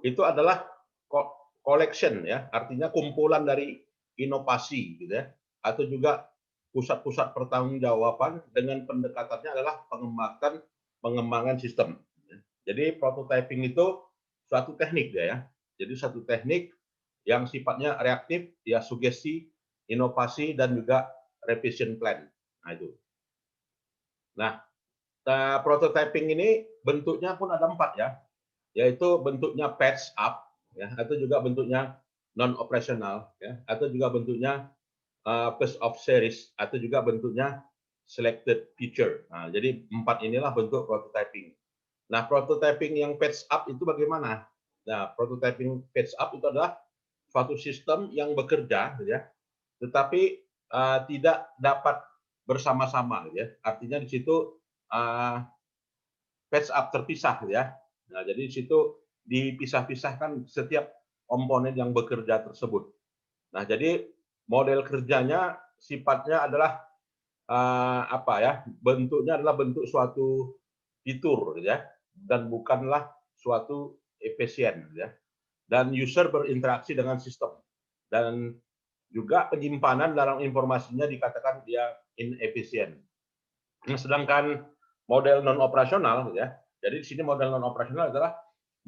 itu adalah collection ya, artinya kumpulan dari inovasi gitu ya, atau juga pusat-pusat pertanggungjawaban dengan pendekatannya adalah pengembangan sistem. Jadi prototyping itu suatu teknik ya. Jadi suatu teknik yang sifatnya reaktif, ya sugesti, inovasi dan juga revision plan. Nah itu. Nah, prototyping ini bentuknya pun ada 4 ya, yaitu bentuknya patch up ya, atau juga bentuknya non operasional ya, atau juga bentuknya first of series, atau juga bentuknya selected feature. Nah, jadi 4 inilah bentuk prototyping. Nah, prototyping yang patch up itu bagaimana? Nah, prototyping patch up itu adalah suatu sistem yang bekerja gitu ya, tetapi tidak dapat bersama-sama gitu ya. Artinya di situ uh, patch up terpisah ya. Nah, jadi di situ dipisah-pisahkan setiap komponen yang bekerja tersebut. Nah, jadi model kerjanya sifatnya adalah apa ya? Bentuknya adalah bentuk suatu fitur ya, dan bukanlah suatu efisien ya. Dan user berinteraksi dengan sistem. Dan juga penyimpanan dalam informasinya dikatakan dia inefisien. Sedangkan model non operasional ya. Jadi di sini model non operasional adalah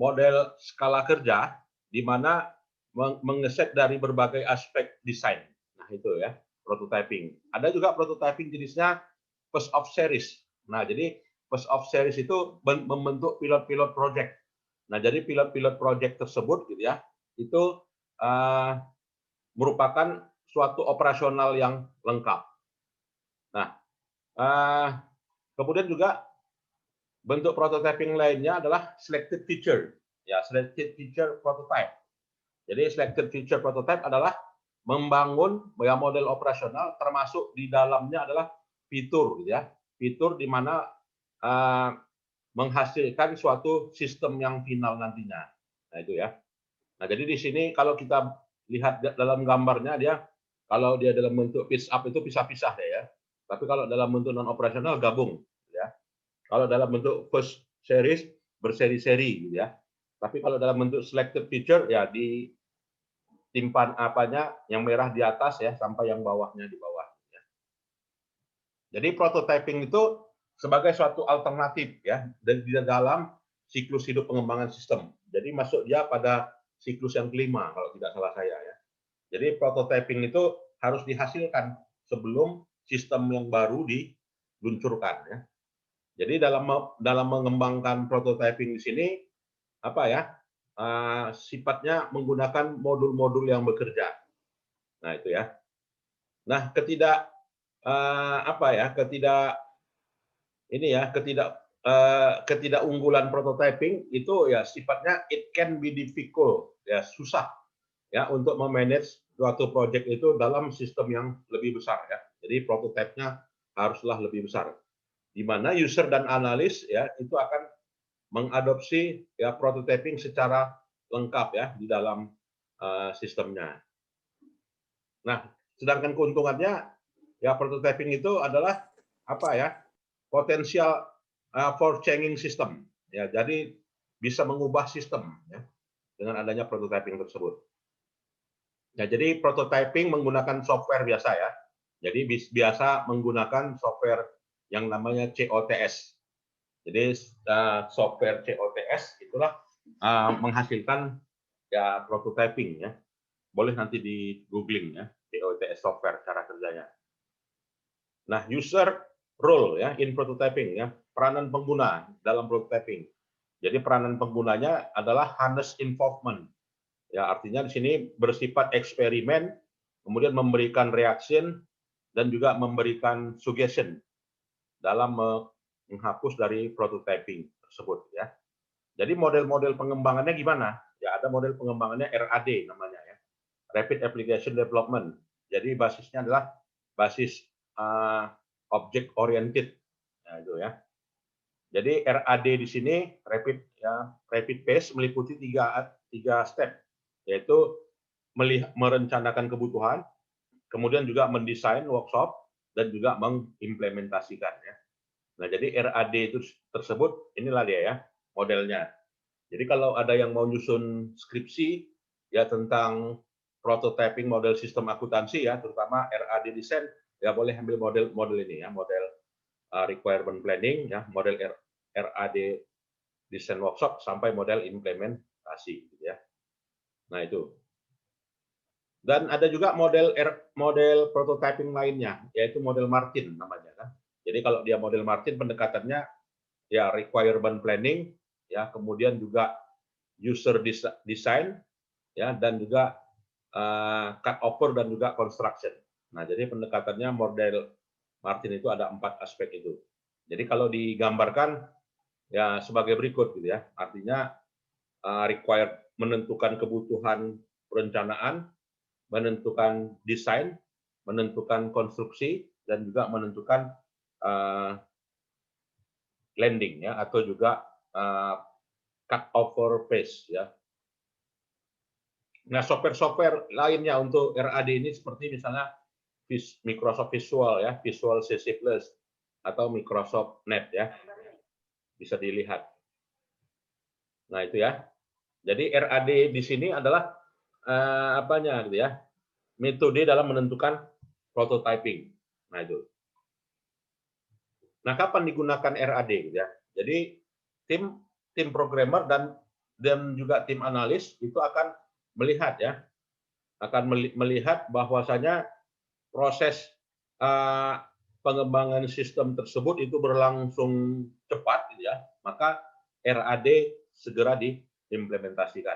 model skala kerja di mana mengeset dari berbagai aspek desain. Nah, itu ya, prototyping. Ada juga prototyping jenisnya first of series. Nah, jadi first of series itu membentuk pilot-pilot project. Nah, jadi pilot-pilot project tersebut gitu ya, itu uh, merupakan suatu operasional yang lengkap. Nah, uh, kemudian juga bentuk prototyping lainnya adalah selected feature. Ya, selected feature prototype. Jadi selected feature prototype adalah membangun ya model operasional, termasuk di dalamnya adalah fitur gitu ya. Fitur di mana uh, menghasilkan suatu sistem yang final nantinya. Nah, itu ya. Nah, jadi di sini kalau kita lihat dalam gambarnya dia, kalau dia dalam bentuk pitch up itu pisah-pisah ya. Tapi kalau dalam bentuk non operasional gabung ya. Kalau dalam bentuk first series berseri-seri gitu ya. Tapi kalau dalam bentuk selected feature ya di timpan apanya yang merah di atas ya sampai yang bawahnya di bawah ya. Jadi prototyping itu sebagai suatu alternatif ya dan di dalam siklus hidup pengembangan sistem. Jadi masuk dia pada siklus yang kelima kalau tidak salah saya ya. Jadi prototyping itu harus dihasilkan sebelum sistem yang baru diluncurkan ya. Jadi dalam mengembangkan prototyping di sini apa ya? Sifatnya menggunakan modul-modul yang bekerja. Nah, itu ya. Nah, apa ya? Ketidakunggulan prototyping itu ya sifatnya it can be difficult, ya susah ya untuk memanage suatu project itu dalam sistem yang lebih besar ya. Jadi prototipenya haruslah lebih besar. Di mana user dan analis ya itu akan mengadopsi ya prototyping secara lengkap ya di dalam sistemnya. Nah, sedangkan keuntungannya ya prototyping itu adalah apa ya? Potensial for changing system ya. Jadi bisa mengubah sistem ya dengan adanya prototyping tersebut. Ya, jadi prototyping menggunakan software biasa ya. Jadi biasa menggunakan software yang namanya COTS. Jadi software COTS itulah menghasilkan ya prototyping ya. Boleh nanti di googling ya COTS software cara kerjanya. Nah, user role ya in prototyping ya, peranan pengguna dalam prototyping. Jadi peranan penggunanya adalah harness involvement. Ya, artinya di sini bersifat eksperimen, kemudian memberikan reaction dan juga memberikan suggestion dalam menghapus dari prototyping tersebut ya. Jadi model-model pengembangannya gimana? Ya ada model pengembangannya RAD namanya ya. Rapid Application Development. Jadi basisnya adalah basis object oriented. Nah, itu ya. Jadi RAD di sini rapid pace meliputi tiga step, yaitu merencanakan kebutuhan, kemudian juga mendesain workshop dan juga mengimplementasikan ya. Nah, jadi RAD itu tersebut inilah dia ya modelnya. Jadi kalau ada yang mau nyusun skripsi ya tentang prototyping model sistem akuntansi ya, terutama RAD design, ya boleh ambil model ini ya, model requirement planning ya, model RAD design workshop sampai model implementasi gitu ya. Nah, itu. Dan ada juga model prototyping lainnya, yaitu model Martin namanya kan. Jadi kalau dia model Martin pendekatannya ya requirement planning ya, kemudian juga user design ya, dan juga cut over dan juga construction. Nah, jadi pendekatannya model Martin itu ada 4 aspek itu. Jadi kalau digambarkan ya sebagai berikut gitu ya. Artinya required menentukan kebutuhan perencanaan, menentukan desain, menentukan konstruksi, dan juga menentukan landing ya, atau juga cut over phase ya. Nah, software lainnya untuk RAD ini seperti misalnya Microsoft Visual ya, Visual CC Plus atau Microsoft Net ya. Bisa dilihat. Nah, itu ya. Jadi RAD di sini adalah apanya gitu ya? Metode dalam menentukan prototyping. Nah, itu. Nah, kapan digunakan RAD gitu ya? Jadi tim programmer dan juga tim analis itu akan melihat ya, akan melihat bahwasanya proses pengembangan sistem tersebut itu berlangsung cepat gitu ya, maka RAD segera diimplementasikan.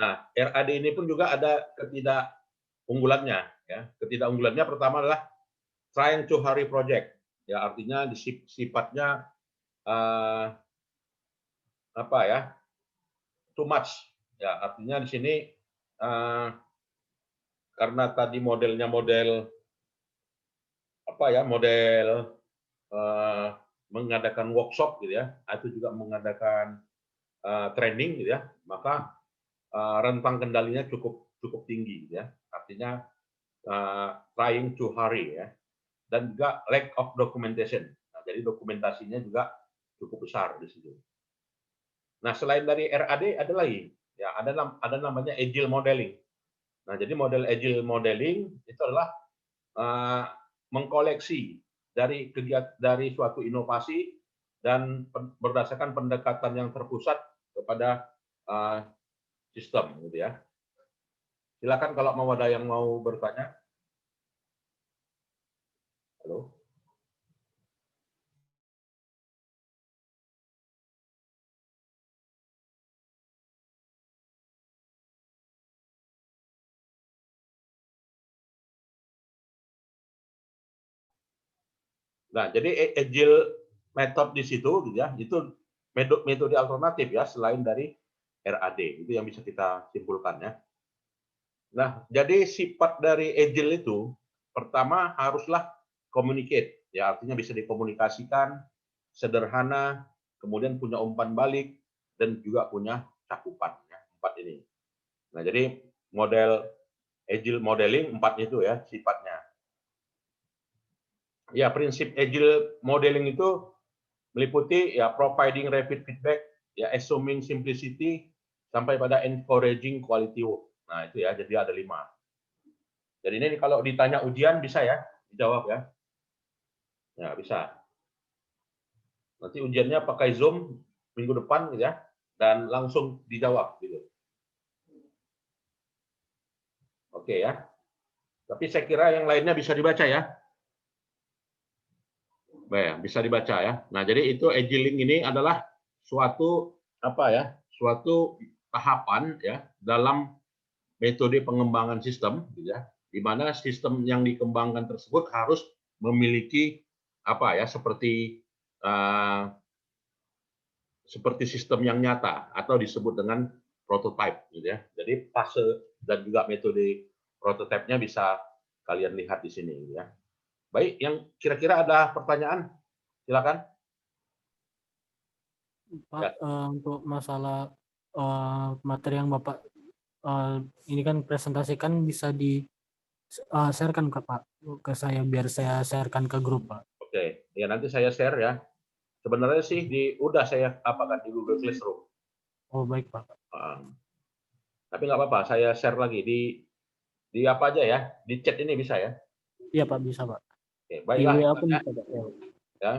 Nah, RAD ini pun juga ada ketidakunggulannya ya. Ketidakunggulannya pertama adalah trying to hurry project. Ya, artinya sifatnya apa ya? Too much. Ya, artinya di sini karena tadi modelnya model apa ya? Model mengadakan workshop gitu ya, atau juga mengadakan training gitu ya, maka rentang kendalinya cukup tinggi gitu ya. Artinya trying to hurry ya, dan juga lack of documentation. Nah, jadi dokumentasinya juga cukup besar di situ. Nah, selain dari RAD ada lagi ya, ada namanya agile modeling. Nah, jadi model agile modeling itu adalah mengkoleksi dari suatu inovasi dan berdasarkan pendekatan yang terpusat kepada sistem gitu ya. Silakan kalau mau ada yang mau bertanya. Halo. Nah, jadi agile method di situ gitu ya, itu metode alternatif ya selain dari RAD. Itu yang bisa kita simpulkan ya. Nah, jadi sifat dari agile itu pertama haruslah communicate ya, artinya bisa dikomunikasikan, sederhana, kemudian punya umpan balik dan juga punya cakupan ya, 4 ini. Nah, jadi model agile modeling 4 itu ya sifatnya. Ya, prinsip agile modeling itu meliputi ya providing rapid feedback, ya assuming simplicity, sampai pada encouraging quality work. Nah, itu ya, jadi ada 5. Jadi ini kalau ditanya ujian bisa ya dijawab ya. Ya, bisa. Nanti ujiannya pakai Zoom minggu depan gitu ya, dan langsung dijawab gitu. Oke ya. Tapi saya kira yang lainnya bisa dibaca ya. Baik, bisa dibaca ya. Nah, jadi itu agiling ini adalah suatu apa ya? Suatu tahapan ya dalam metode pengembangan sistem gitu ya. Di mana sistem yang dikembangkan tersebut harus memiliki apa ya? Seperti sistem yang nyata atau disebut dengan prototype gitu ya. Jadi fase dan juga metode prototipe-nya bisa kalian lihat di sini gitu ya. Baik, yang kira-kira ada pertanyaan? Silakan. Pak, Ya. untuk masalah materi yang Bapak ini kan presentasikan bisa di sharekan ke Pak, ke saya biar saya sharekan ke grup Pak. Oke, ya nanti saya share ya. Sebenarnya sih udah saya apakan di Google Classroom. Oh, baik, Pak. Tapi nggak apa-apa, saya share lagi di apa aja ya, di chat ini bisa ya. Iya, Pak, bisa, Pak. Oke, Di baiklah WA Ivan pun ya. bisa, Pak. Ya. Ya,